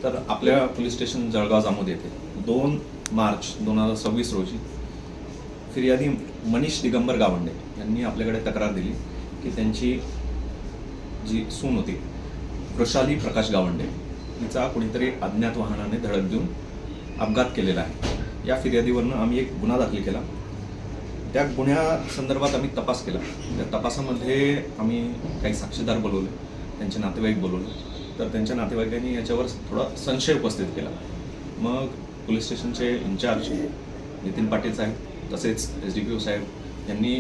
तर आपल्या police station Jalgaon Jamod येथे 2 मार्च 2026 रोजी फिर्यादी मनीष दिगंबर गावंडे यांनी आपल्याकडे तक्रार दिली की त्यांची जी सून होती वृषाली प्रकाश गावंडे हिचा कुणीतरी अज्ञात वाहनाने धडक देऊन अपघात केलेला आहे। या फिर्यादीवरनं आम्ही एक गुन्हा दाखल केला। त्या गुन्ह्यासंदर्भात आम्ही तपास केला। त्या तपासामध्ये आम्ही काही साक्षीदार बोलवले, त्यांचे नातेवाईक बोलवले, तर त्यांच्या नातेवाईकांनी याच्यावर थोडा संशय उपस्थित केला। मग पोलीस स्टेशनचे इंचार्ज नितीन पाटील साहेब तसेच SDPO साहेब यांनी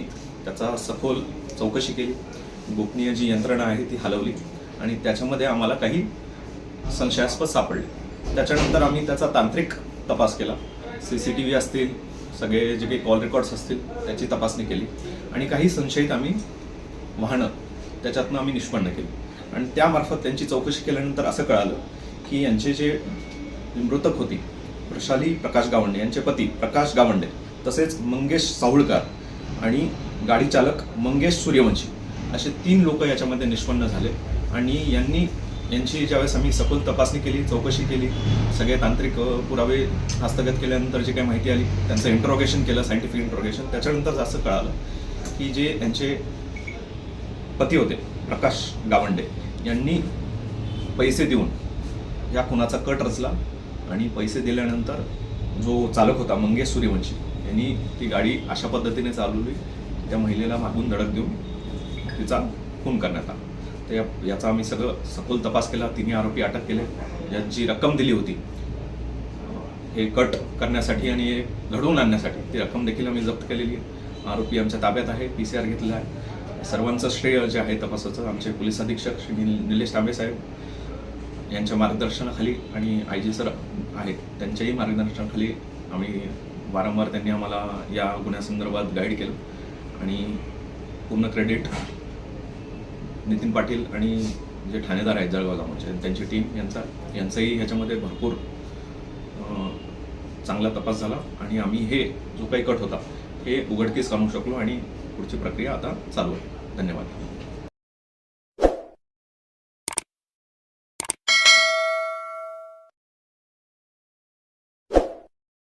त्याचा सखोल चौकशी केली। गोपनीय जी यंत्रणा आहे ती हलवली आणि त्याच्यामध्ये आम्हाला काही संशयास्पद सापडले। त्याच्यानंतर आम्ही त्याचा तांत्रिक तपास केला। CCTV असतील, सगळे जे काही कॉल रेकॉर्ड्स असतील त्याची तपासणी केली आणि काही संशयित आम्ही वाहनं त्याच्यातनं आम्ही निष्पन्न केली आणि त्यामार्फत त्यांची चौकशी केल्यानंतर असं कळालं की यांचे जे मृतक होती वृषाली प्रकाश गावंडे, यांचे पती प्रकाश गावंडे तसेच मंगेश साहुळकर आणि गाडी चालक मंगेश सूर्यवंशी असे 3 लोक याच्यामध्ये निष्पन्न झाले आणि यांची ज्यावेळेस आम्ही सखोल तपासणी केली, चौकशी केली, सगळे तांत्रिक पुरावे हस्तगत केल्यानंतर जे काही माहिती आली त्यांचं इंट्रोगेशन केलं, सायंटिफिक इंट्रोगेशन, त्याच्यानंतर असं कळालं की जे यांचे पती होते प्रकाश गावंडे यांनी पैसे देऊन या खुनाचा कट रचला आणि पैसे दिल्यानंतर जो चालक होता मंगेश सूर्यवंशी यांनी ती गाडी अशा पद्धतीने चालवली त्या महिलेला मागून धडक देऊन तिचा खून करण्यात आला। तर याचा आम्ही सगळं सखोल तपास केला। 3 आरोपी अटक केले। यात जी रक्कम दिली होती हे कट करण्यासाठी आणि घडवून आणण्यासाठी ती रक्कम देखील आम्ही जप्त केलेली आहे। आरोपी आमच्या ताब्यात आहे, PCR घेतलेला आहे। सर्वांचं श्रेय जे आहे तपासाचं आमचे पोलीस अधीक्षक श्री निलेश तांबे साहेब यांच्या मार्गदर्शनाखाली आणि IG सर आहेत त्यांच्याही मार्गदर्शनाखाली आम्ही वारंवार त्यांनी आम्हाला या गुन्ह्यासंदर्भात गाईड केलं आणि पूर्ण क्रेडिट नितीन पाटील आणि जे ठाणेदार आहेत जळगाव जामोदचे त्यांची टीम यांचाही ह्याच्यामध्ये भरपूर चांगला तपास झाला आणि आम्ही हे जो काही कट होता हे उघडकीस आणू शकलो आणि पुढची प्रक्रिया आता चालू आहे। धन्यवाद।